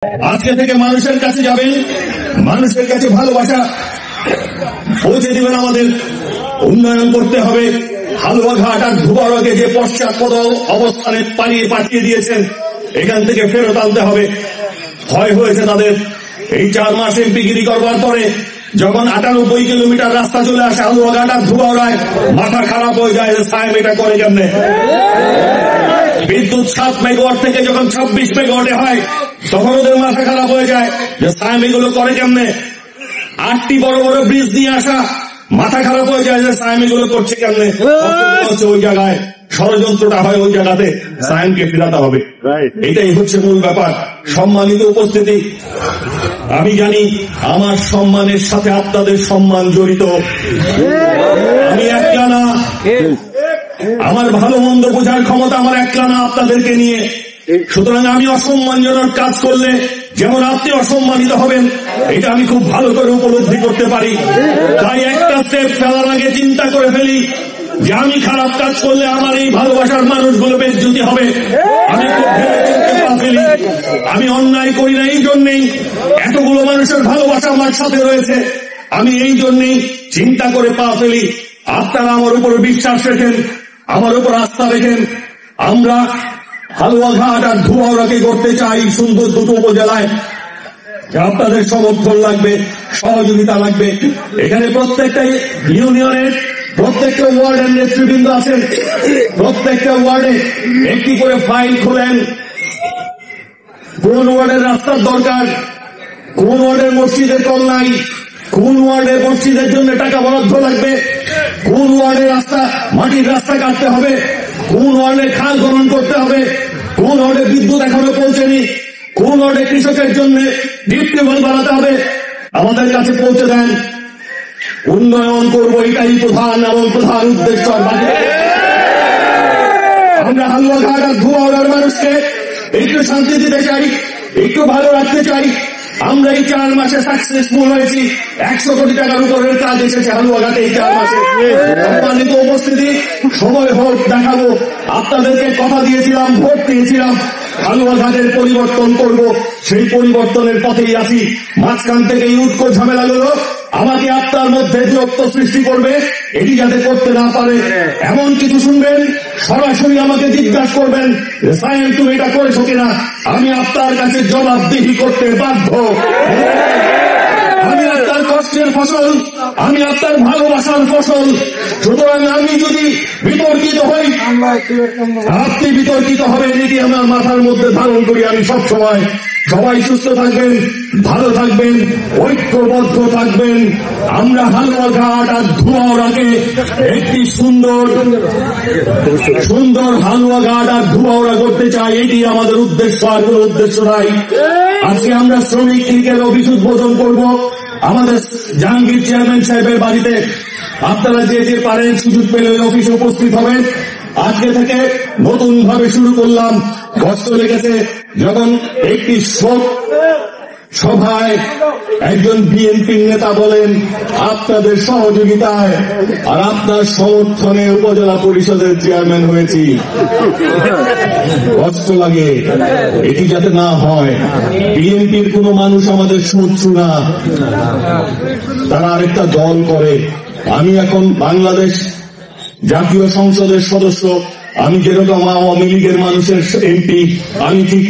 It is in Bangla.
আজকে থেকে মানুষের কাছে যাবেন, মানুষের কাছে ভালোবাসা পৌঁছে দিবেন। আমাদের উন্নয়ন করতে হবে। হালুয়াঘাট আর ধুবারকে যে পশ্চাৎপদ অবস্থানে পাঠিয়ে দিয়েছেন, এখান থেকে ফেরত আনতে হবে। ক্ষয় হয়েছে তাদের। এই 4 মাস এমপিগিরি করবার পরে যখন 98 কিলোমিটার রাস্তা চলে আসে হালুয়াঘাট আর ধুবারায়, মাথা খারাপ হয়ে যায় যে সাহেব এটা করে কেমনে। বিদ্যুৎ 7 মেগাওয়াট থেকে যখন 26 মেগাওয়াটে হয়, তখন ওদের মাথা খারাপ হয়ে যায় যে সাহেব এগুলো করে কেমনে। 8টি বড় বড় ব্রিজ নিয়ে আসা, মাথা খারাপ হয়ে যায় যে সাহেব এগুলো করছে কেমনে। ওই জায়গায় ষড়যন্ত্রটা হয়, ওই জায়গাতে সায়েমকে ফেরাতে হবে। এটাই হচ্ছে মূল ব্যাপার। সম্মানিত উপস্থিতি, আমি জানি আমার সম্মানের সাথে আপনাদের সম্মান জড়িত। আমি একলা না, আমার ভালো মন্দ বোঝার ক্ষমতা আমার একলা না আপনাদেরকে নিয়ে। সুতরাং আমি অসম্মানজনক কাজ করলে যেমন আপনি অসম্মানিত হবেন, এটা আমি খুব ভালো করে উপলব্ধি করতে পারি। তাই একটা স্টেপ ফেলার আগে চিন্তা করে ফেলি যে আমি খারাপ কাজ করলে আমার এই ভালোবাসার মানুষগুলো বেজ্জতি হবে। আমি খুব ভেবে চিন্তে পা ফেলি। আমি অন্যায় করি না, এই জন্যেই এতগুলো মানুষের ভালোবাসা আমার সাথে রয়েছে। আমি এই জন্যেই চিন্তা করে পা ফেলি। আপনারা আমার উপর বিশ্বাস রেখেন, আমার উপর আস্থা রেখেন। আমরা হালুয়াঘাট আর ধুবাউড়াকে করতে চাই সুন্দর দুটো উপজেলায়। আপনাদের সমর্থন লাগবে, সহযোগিতা লাগবে। এখানে প্রত্যেকটা ইউনিয়নের প্রত্যেকটা ওয়ার্ডের নেতৃবৃন্দ আছেন। প্রত্যেকটা ওয়ার্ডে একটি করে ফাইল খোলেন। কোন ওয়ার্ডের রাস্তার দরকার, কোন ওয়ার্ডের মসজিদের কল নাই, কোন ওয়ার্ডের মসজিদের জন্য টাকা বরাদ্দ লাগবে, কোন ওয়ার্ডের রাস্তা মাটির রাস্তা কাটতে হবে, কোন ওয়ার্ডে খাল খনন করতে হবে, কোন ওয়ার্ডে বিদ্যুৎ এখনো পৌঁছেনি, কোন ওয়ার্ডে কৃষকের জন্য ডিপ টিউবওয়েল বানাতে হবে, আমাদের কাছে পৌঁছে দেন। উন্নয়ন করবো, এটাই প্রধান এবং প্রধান উদ্দেশ্য। আমরা হালুয়াঘাট আর ধুবাউড়ার মানুষকে একটু শান্তি দিতে চাই, একটু ভালো রাখতে চাই। আমরা এই 4 মাসে সাকসেসফুল হয়েছি। 100 কোটি টাকার উপরের কাজ এসেছে হালুয়াঘাটে এই 4 মাসে। সম্মানিত উপস্থিতি, সময় হোক দেখাবো। আপনাদেরকে কথা দিয়েছিলাম, ভোট দিয়েছিলাম, হালুয়াঘাটের পরিবর্তন করব। সেই পরিবর্তনের পথেই আছি। মাঝখান থেকে উৎকো ঝামেলা গুলো আমাকে আপনার মধ্যে দূরত্ব সৃষ্টি করবে, এটি যাতে করতে না পারে এমন কিছু শুনবেন, সরাসরি আমাকে জিজ্ঞাসা করবেন সায়েম তুমি এটা করেছো কিনা। আমি আপনার কাছে জবাবদিহি করতে বাধ্য। আমি আপনার কষ্টের ফসল, আমি আপনার ভালোবাসার ফসল। সুতরাং আমি যদি বিতর্কিত হই, আপনি বিতর্কিত হবেন, এটি আমার মাথার মধ্যে ধারণ করি আমি সব সময়। সবাই সুস্থ থাকবেন, ভালো থাকবেন, ঐক্যবদ্ধ থাকবেন। আমরা হালুয়াঘাট আর ধুবাউড়াকে একটি সুন্দর হালুয়াঘাট আর ধুবাউড়া করতে চাই। এটি আমাদের উদ্দেশ্য, আর কোন উদ্দেশ্য নাই। আজকে আমরা শ্রমিক লীগের অফিস উদ্বোধন করব আমাদের জাহাঙ্গীর চেয়ারম্যান সাহেবের বাড়িতে। আপনারা যে যে পারেন সুযোগ পেলে ওই অফিসে উপস্থিত হবেন। আজকে থেকে নতুন ভাবে শুরু করলাম। কষ্ট লেগেছে যখন একটি শোক সভায় একজন বিএনপির নেতা বলেন আপনাদের সহযোগিতায় আর আপনার সমর্থনে উপজেলা পরিষদের চেয়ারম্যান হয়েছি। কষ্ট লাগে, এটি যাতে না হয়। বিএনপির কোন মানুষ আমাদের শত্রু না, তারা আরেকটা দল করে। আমি এখন বাংলাদেশ জাতীয় সংসদের সদস্য, আমি যেরকম আওয়ামী লীগের মানুষের এমপি, আমি ঠিক